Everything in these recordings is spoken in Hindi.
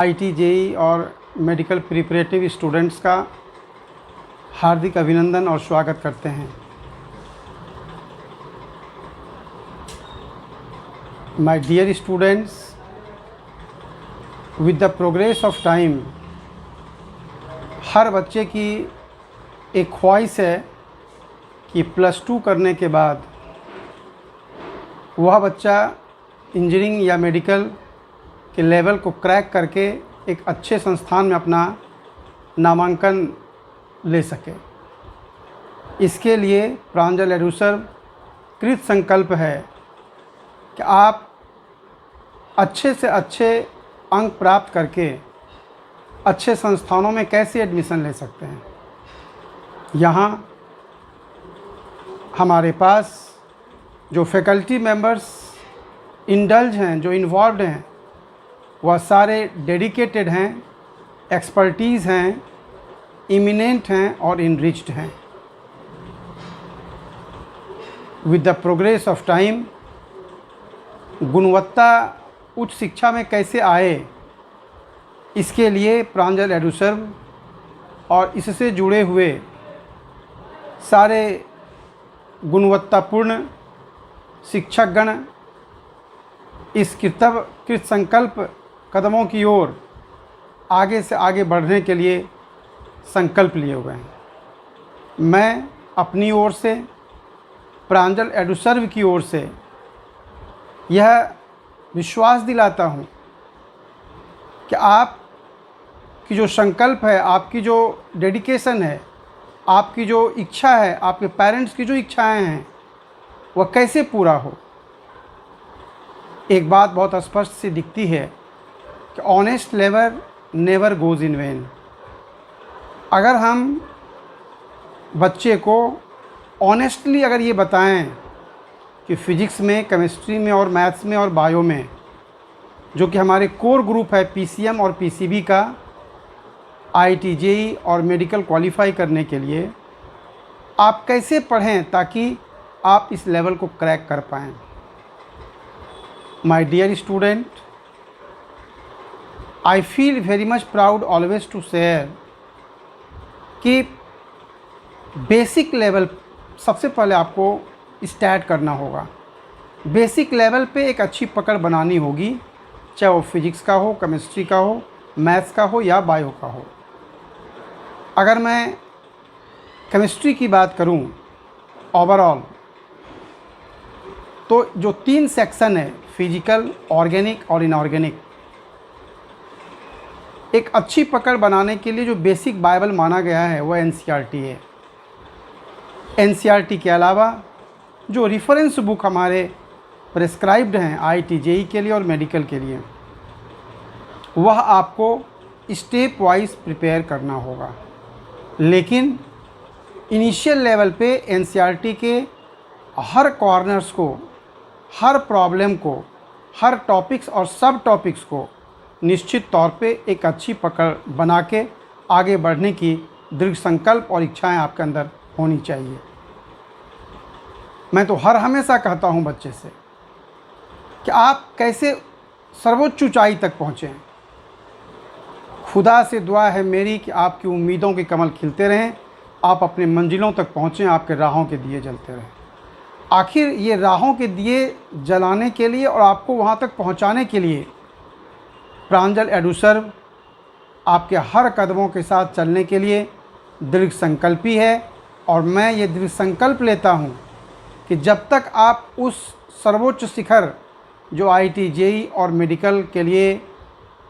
आईटी जेई और मेडिकल प्रिपरेटिव स्टूडेंट्स का हार्दिक अभिनंदन और स्वागत करते हैं। My dear students, with the progress of time हर बच्चे की एक ख्वाहिश है कि +2 करने के बाद वह बच्चा इंजीनियरिंग या मेडिकल के लेवल को क्रैक करके एक अच्छे संस्थान में अपना नामांकन ले सके। इसके लिए प्रांजल एडुसर्व कृत संकल्प है कि आप अच्छे से अच्छे अंक प्राप्त करके अच्छे संस्थानों में कैसे एडमिशन ले सकते हैं। यहाँ हमारे पास जो फैकल्टी मेंबर्स इंडल्ज हैं, जो इन्वॉल्व्ड हैं, वह सारे डेडिकेटेड हैं, एक्सपर्टीज़ हैं, इमिनेंट हैं और इनरिच्ड हैं। With the progress of time गुणवत्ता उच्च शिक्षा में कैसे आए, इसके लिए प्रांजल एडुसर्व और इससे जुड़े हुए सारे गुणवत्तापूर्ण शिक्षकगण इस कृत संकल्प कदमों की ओर आगे से आगे बढ़ने के लिए संकल्प लिए हुए हैं। मैं अपनी ओर से, प्रांजल एडुसर्व की ओर से यह विश्वास दिलाता हूँ कि आप की जो संकल्प है, आपकी जो डेडिकेशन है, आपकी जो इच्छा है, आपके पेरेंट्स की जो इच्छाएं हैं, वह कैसे पूरा हो। एक बात बहुत स्पष्ट सी दिखती है कि honest labour never goes in when. अगर हम बच्चे को ऑनेस्टली अगर ये बताएं कि फ़िज़िक्स में, केमिस्ट्री में और मैथ्स में और बायो में, जो कि हमारे कोर ग्रुप है पीसीएम और पीसीबी का, आईटी जेई और मेडिकल क्वालिफाई करने के लिए आप कैसे पढ़ें ताकि आप इस लेवल को क्रैक कर पाएँ। My dear student, I feel very much proud always to share कि बेसिक लेवल सबसे पहले आपको स्टार्ट करना होगा। बेसिक लेवल पे एक अच्छी पकड़ बनानी होगी, चाहे वो फिज़िक्स का हो, केमिस्ट्री का हो, मैथ्स का हो या बायो का हो। अगर मैं केमिस्ट्री की बात करूं ओवरऑल, तो जो 3 सेक्शन है, फिजिकल, ऑर्गेनिक और इनऑर्गेनिक, एक अच्छी पकड़ बनाने के लिए जो बेसिक बाइबल माना गया है वह एनसीईआरटी है। एनसीईआरटी के अलावा जो रेफरेंस बुक हमारे प्रेस्क्राइब्ड हैं आईटी जेई के लिए और मेडिकल के लिए, वह आपको स्टेप वाइज प्रिपेयर करना होगा। लेकिन इनिशियल लेवल पे एनसीईआरटी के हर कॉर्नर्स को, हर प्रॉब्लम को, हर टॉपिक्स और सब टॉपिक्स को निश्चित तौर पे एक अच्छी पकड़ बना के आगे बढ़ने की दृढ़ संकल्प और इच्छाएं आपके अंदर होनी चाहिए। मैं तो हमेशा कहता हूं बच्चे से कि आप कैसे सर्वोच्च ऊंचाई तक पहुँचें। खुदा से दुआ है मेरी कि आपकी उम्मीदों के कमल खिलते रहें, आप अपने मंजिलों तक पहुँचें, आपके राहों के दिए जलते रहें। आखिर ये राहों के दिए जलाने के लिए और आपको वहाँ तक पहुँचाने के लिए प्रांजल एडुसर्व आपके हर कदमों के साथ चलने के लिए दृढ़ संकल्पी है। और मैं ये दृढ़ संकल्प लेता हूँ कि जब तक आप उस सर्वोच्च शिखर जो आईटी जेई और मेडिकल के लिए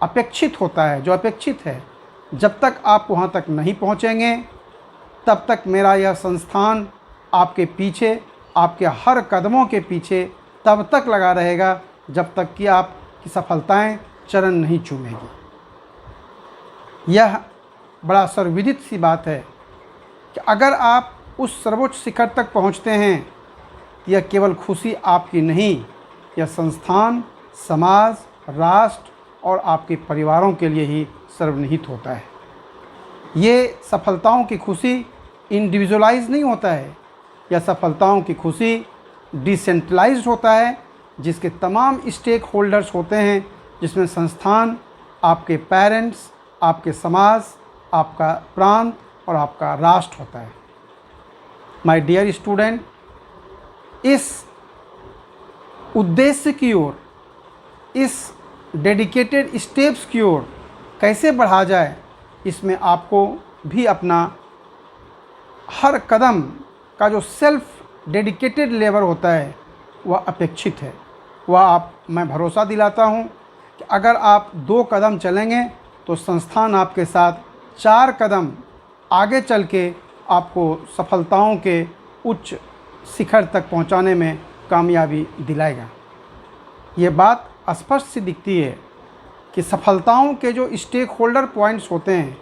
अपेक्षित होता है, जो अपेक्षित है, जब तक आप वहाँ तक नहीं पहुँचेंगे, तब तक मेरा यह संस्थान आपके पीछे, आपके हर कदमों के पीछे तब तक लगा रहेगा जब तक कि आपकी सफलताएं चरण नहीं चूमेगी। यह बड़ा सर्वविदित सी बात है कि अगर आप उस सर्वोच्च शिखर तक पहुंचते हैं, यह केवल खुशी आपकी नहीं, यह संस्थान, समाज, राष्ट्र और आपके परिवारों के लिए ही सर्वनिहित होता है। ये सफलताओं की खुशी इंडिविजुअलाइज नहीं होता है, यह सफलताओं की खुशी डिसेंट्रलाइज्ड होता है, जिसके तमाम स्टेक होल्डर्स होते हैं, जिसमें संस्थान, आपके पेरेंट्स, आपके समाज, आपका प्रांत और आपका राष्ट्र होता है। माय डियर स्टूडेंट, इस उद्देश्य की ओर, इस डेडिकेटेड स्टेप्स की ओर कैसे बढ़ा जाए, इसमें आपको भी अपना हर कदम का जो सेल्फ डेडिकेटेड लेबर होता है वह अपेक्षित है। मैं भरोसा दिलाता हूँ कि अगर आप 2 कदम चलेंगे तो संस्थान आपके साथ 4 कदम आगे चल के आपको सफलताओं के उच्च शिखर तक पहुँचाने में कामयाबी दिलाएगा। ये बात स्पष्ट सी दिखती है कि सफलताओं के जो स्टेक होल्डर पॉइंट्स होते हैं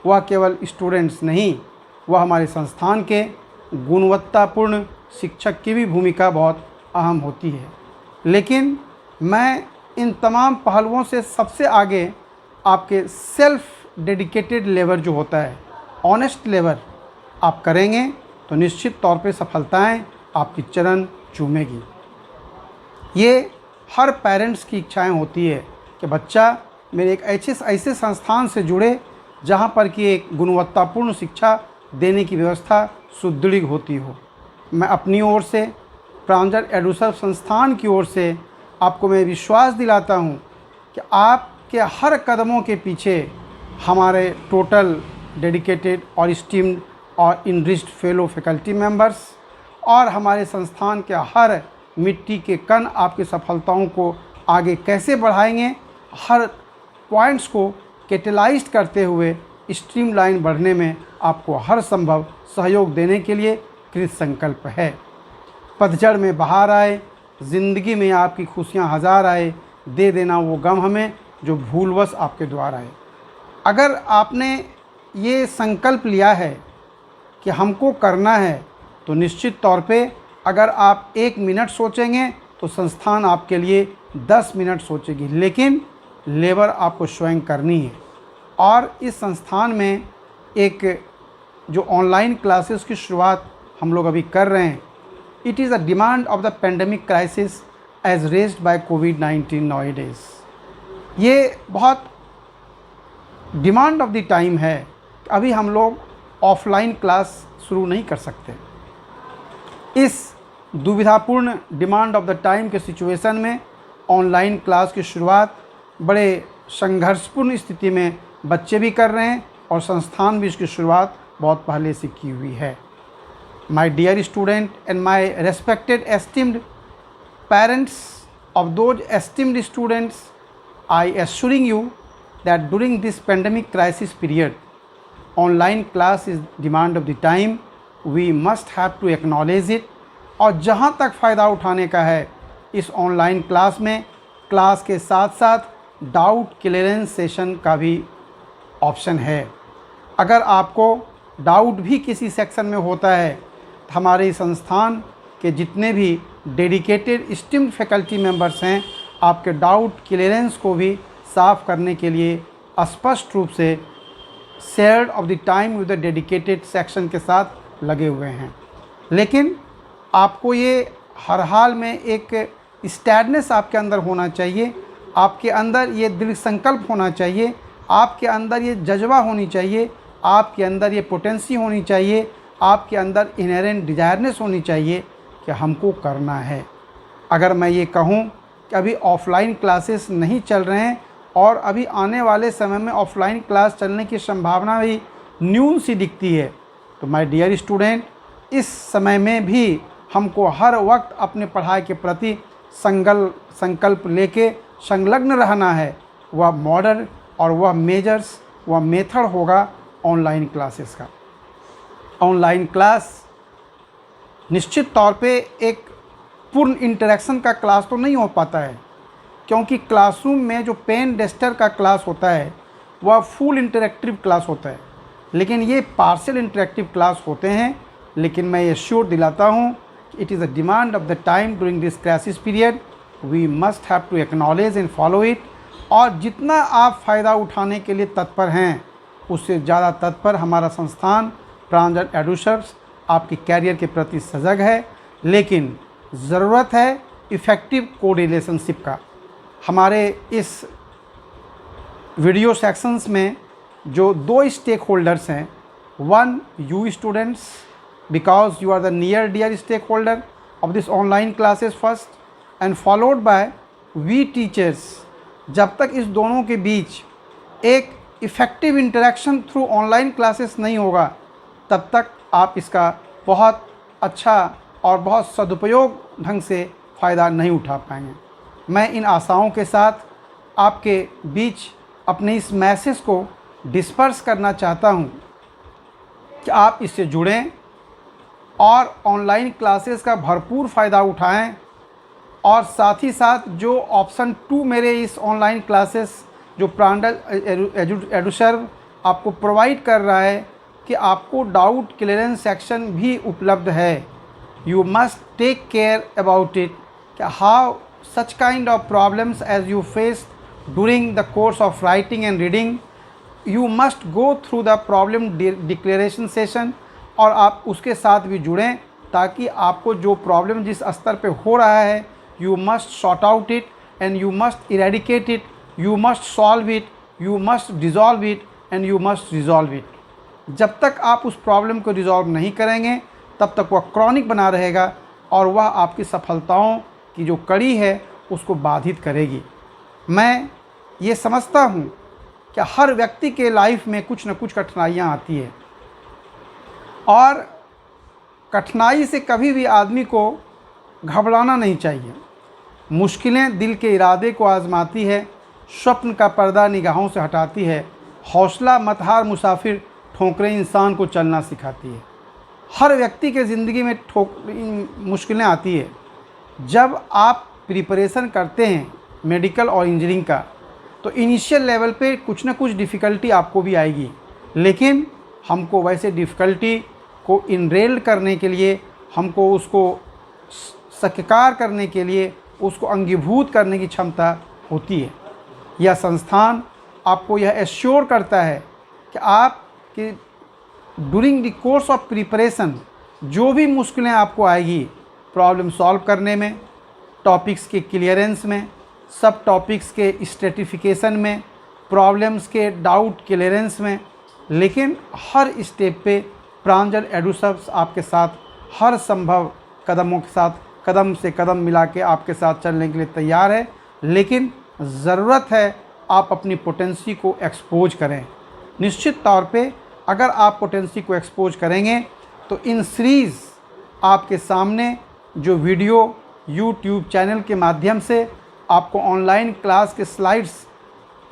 वह केवल स्टूडेंट्स नहीं, वह हमारे संस्थान के गुणवत्तापूर्ण शिक्षक की भी भूमिका बहुत अहम होती है। लेकिन मैं इन तमाम पहलुओं से सबसे आगे आपके सेल्फ डेडिकेटेड लेबर जो होता है, ऑनेस्ट लेबर आप करेंगे तो निश्चित तौर पे सफलताएं आपकी चरण चूमेगी। ये हर पेरेंट्स की इच्छाएं होती है कि बच्चा मेरे एक ऐसे संस्थान से जुड़े जहां पर कि एक गुणवत्तापूर्ण शिक्षा देने की व्यवस्था सुदृढ़ होती हो। मैं अपनी ओर से, प्रांजल एडुसर्व संस्थान की ओर से आपको मैं विश्वास दिलाता हूं कि आपके हर कदमों के पीछे हमारे टोटल डेडिकेटेड और स्टीम्ड और इनरिच्ड फेलो फैकल्टी मेंबर्स और हमारे संस्थान के हर मिट्टी के कण आपकी सफलताओं को आगे कैसे बढ़ाएंगे, हर पॉइंट्स को कैटेलाइज्ड करते हुए स्ट्रीमलाइन बढ़ने में आपको हर संभव सहयोग देने के लिए कृत संकल्प है। पतझड़ में बहार आए, ज़िंदगी में आपकी खुशियाँ हज़ार आए, दे देना वो गम हमें जो भूलवश आपके द्वार आए। अगर आपने ये संकल्प लिया है कि हमको करना है तो निश्चित तौर पे अगर आप 1 मिनट सोचेंगे तो संस्थान आपके लिए 10 मिनट सोचेगी, लेकिन लेबर आपको स्वयं करनी है। और इस संस्थान में एक जो ऑनलाइन क्लासेस की शुरुआत हम लोग अभी कर रहे हैं, it is a demand of the pandemic crisis as raised by कोविड-19 नाउअडेज। ये बहुत डिमांड ऑफ द टाइम है। अभी हम लोग ऑफलाइन क्लास शुरू नहीं कर सकते। इस दुविधापूर्ण डिमांड ऑफ द टाइम के सिचुएशन में ऑनलाइन क्लास की शुरुआत बड़े संघर्षपूर्ण स्थिति में बच्चे भी कर रहे हैं और संस्थान भी इसकी शुरुआत बहुत पहले से की हुई है। My dear student and my respected esteemed parents of those esteemed students, I assuring you that during this pandemic crisis period online class is demand of the time, we must have to acknowledge it. और जहाँ तक फ़ायदा उठाने का है इस ऑनलाइन क्लास में, क्लास के साथ साथ डाउट क्लियरेंस सेशन का भी ऑप्शन है। अगर आपको डाउट भी किसी सेक्शन में होता है तो हमारे संस्थान के जितने भी डेडिकेटेड स्टीम्ड फैकल्टी मेंबर्स हैं आपके डाउट क्लियरेंस को भी साफ़ करने के लिए स्पष्ट रूप से shared of the time with the dedicated section के साथ लगे हुए हैं। लेकिन आपको ये हर हाल में एक स्टैंडनेस आपके अंदर होना चाहिए, आपके अंदर ये दृढ़ संकल्प होना चाहिए, आपके अंदर ये जज्बा होनी चाहिए, आपके अंदर ये पोटेंसी होनी चाहिए, आपके अंदर इनहेरेंट डिज़ायरनेस होनी चाहिए कि हमको करना है। अगर मैं ये कहूँ कि अभी ऑफ़लाइन क्लासेस नहीं चल रहे हैं और अभी आने वाले समय में ऑफ़लाइन क्लास चलने की संभावना भी न्यून सी दिखती है, तो माय डियर स्टूडेंट, इस समय में भी हमको हर वक्त अपने पढ़ाई के प्रति संकल्प लेके संलग्न रहना है। वह मॉडल और वह मेजर्स, वह मेथड होगा ऑनलाइन क्लासेस का। ऑनलाइन क्लास निश्चित तौर पे एक पूर्ण इंटरेक्शन का क्लास तो नहीं हो पाता है, क्योंकि क्लासरूम में जो पेन डस्टर का क्लास होता है वह फुल इंटरेक्टिव क्लास होता है, लेकिन ये पार्शियल इंटरेक्टिव क्लास होते हैं। लेकिन मैं ये श्योर दिलाता हूँ it is a demand of the time during this crisis period, we must have to acknowledge and follow it. और जितना आप फ़ायदा उठाने के लिए तत्पर हैं उससे ज़्यादा तत्पर हमारा संस्थान प्रांजल एडुसर्व आपके कैरियर के प्रति सजग है। लेकिन ज़रूरत है इफ़ेक्टिव को रिलेशनशिप का। हमारे इस वीडियो सेक्शंस में जो दो स्टेक होल्डर्स हैं, one you students, because you are the near dear stake holder of this online classes first, and followed by we teachers. जब तक इस दोनों के बीच एक effective interaction through online classes नहीं होगा, तब तक आप इसका बहुत अच्छा और बहुत सदुपयोग ढंग से फ़ायदा नहीं उठा पाएंगे। मैं इन आशाओं के साथ आपके बीच अपने इस मैसेज को डिस्पर्स करना चाहता हूँ कि आप इससे जुड़ें और ऑनलाइन क्लासेस का भरपूर फ़ायदा उठाएं, और साथ ही साथ जो ऑप्शन 2 मेरे इस ऑनलाइन क्लासेस जो प्रांजल एडुसर्व आपको प्रोवाइड कर रहा है कि आपको डाउट क्लियरेंस सेक्शन भी उपलब्ध है। You must take care about it, how such kind of problems as you face during the course of writing and reading, you must go through the problem declaration session, और आप उसके साथ भी जुड़ें ताकि आपको जो प्रॉब्लम जिस स्तर पे हो रहा है, you must sort out it and you must eradicate it, you must solve it, you must dissolve it and you must resolve it। जब तक आप उस प्रॉब्लम को रिजॉल्व नहीं करेंगे तब तक वह क्रॉनिक बना रहेगा और वह आपकी सफलताओं की जो कड़ी है उसको बाधित करेगी। मैं ये समझता हूँ कि हर व्यक्ति के लाइफ में कुछ न कुछ कठिनाइयाँ आती है, और कठिनाई से कभी भी आदमी को घबराना नहीं चाहिए। मुश्किलें दिल के इरादे को आजमाती है, स्वप्न का पर्दा निगाहों से हटाती है, हौसला मत हार मुसाफिर, ठोकरें इंसान को चलना सिखाती है। हर व्यक्ति के ज़िंदगी में मुश्किलें आती है। जब आप प्रिपरेशन करते हैं मेडिकल और इंजीनियरिंग का, तो इनिशियल लेवल पे कुछ ना कुछ डिफ़िकल्टी आपको भी आएगी, लेकिन हमको वैसे डिफ़िकल्टी को इनरेल करने के लिए, हमको उसको स्वीकार करने के लिए, उसको अंगीभूत करने की क्षमता होती है। यह संस्थान आपको यह एश्योर करता है कि आप कि during the course of preparation जो भी मुश्किलें आपको आएगी प्रॉब्लम सॉल्व करने में, टॉपिक्स के क्लियरेंस में, सब टॉपिक्स के स्ट्रेटिफिकेशन में, प्रॉब्लम्स के डाउट क्लियरेंस में, लेकिन हर स्टेप पे प्रांजल एडुसर्व आपके साथ हर संभव कदमों के साथ कदम से कदम मिला के आपके साथ चलने के लिए तैयार है। लेकिन ज़रूरत है आप अपनी पोटेंसी को एक्सपोज करें। निश्चित तौर पे अगर आप पोटेंसी को एक्सपोज करेंगे तो इन सीरीज़ आपके सामने जो वीडियो यूट्यूब चैनल के माध्यम से आपको ऑनलाइन क्लास के स्लाइड्स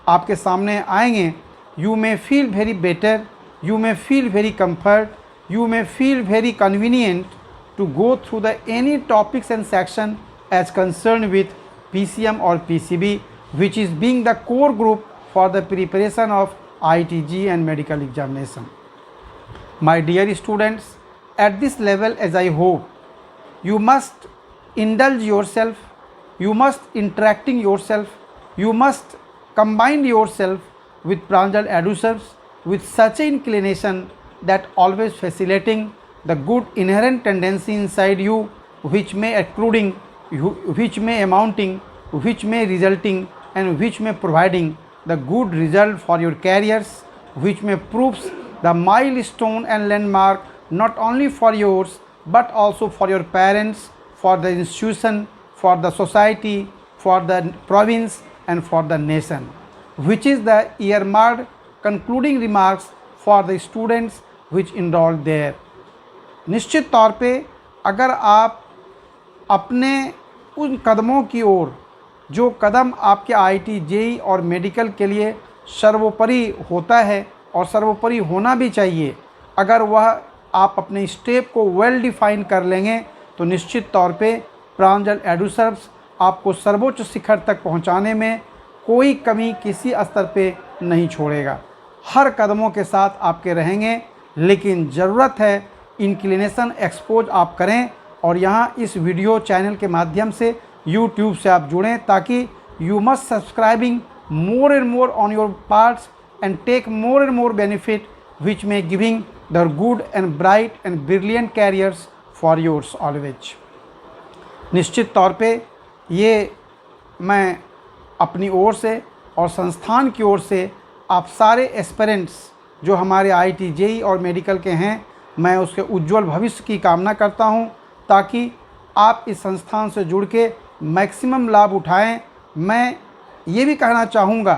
आपके सामने आएंगे, you may feel very better, you may feel very comfort, you may feel very convenient to go through the any topics and section as concerned with PCM or PCB, which is being the core group for the preparation of IITG and medical examination. My dear students, at this level, as I hope, you must indulge yourself, you must interacting yourself, you must combine yourself with Pranjal Adusers with such an inclination that always facilitating the good inherent tendency inside you, which may accruing, which may amounting, which may resulting, and which may providing the good result for your careers, which may proves the milestone and landmark not only for yours but also for your parents, for the institution, for the society, for the province and for the nation, which is the earmarked concluding remarks for the students which enrolled there. निश्चित तौर पे अगर आप अपने उन कदमों की ओर जो कदम आपके आईआईटी जेईई और मेडिकल के लिए सर्वोपरि होता है और सर्वोपरि होना भी चाहिए, अगर वह आप अपने स्टेप को वेल डिफाइन कर लेंगे तो निश्चित तौर पे प्रांजल एडुसर्व्स आपको सर्वोच्च शिखर तक पहुंचाने में कोई कमी किसी स्तर पे नहीं छोड़ेगा। हर कदमों के साथ आपके रहेंगे, लेकिन ज़रूरत है इंक्लिनेशन एक्सपोज आप करें और यहाँ इस वीडियो चैनल के माध्यम से यूट्यूब से आप जुड़ें ताकि you must subscribing more and more on your parts and take more and more benefit which may giving the good and bright and brilliant careers for yours always. निश्चित तौर पे ये मैं अपनी ओर से और संस्थान की ओर से आप सारे एस्पिरेंट्स जो हमारे IIT JEE और मेडिकल के हैं, मैं उसके उज्जवल भविष्य की कामना करता हूं, ताकि आप इस संस्थान से जुड़ के मैक्सिमम लाभ उठाएं। मैं ये भी कहना चाहूँगा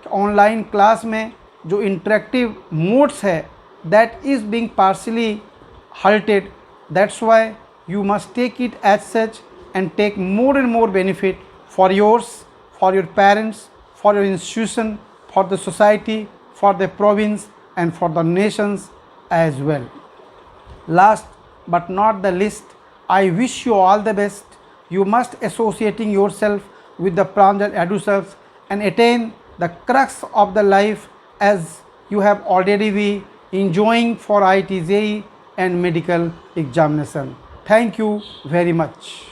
कि ऑनलाइन क्लास में जो इंटरेक्टिव मोड्स है, that is being partially halted. That's why you must take it as such and take more and more benefit for yours, for your parents, for your institution, for the society, for the province and for the nations as well. Last but not the least, I wish you all the best. You must associating yourself with the Pranjal EduServe and attain the crux of the life as you have already been enjoying for IIT JEE and medical examination. Thank you very much.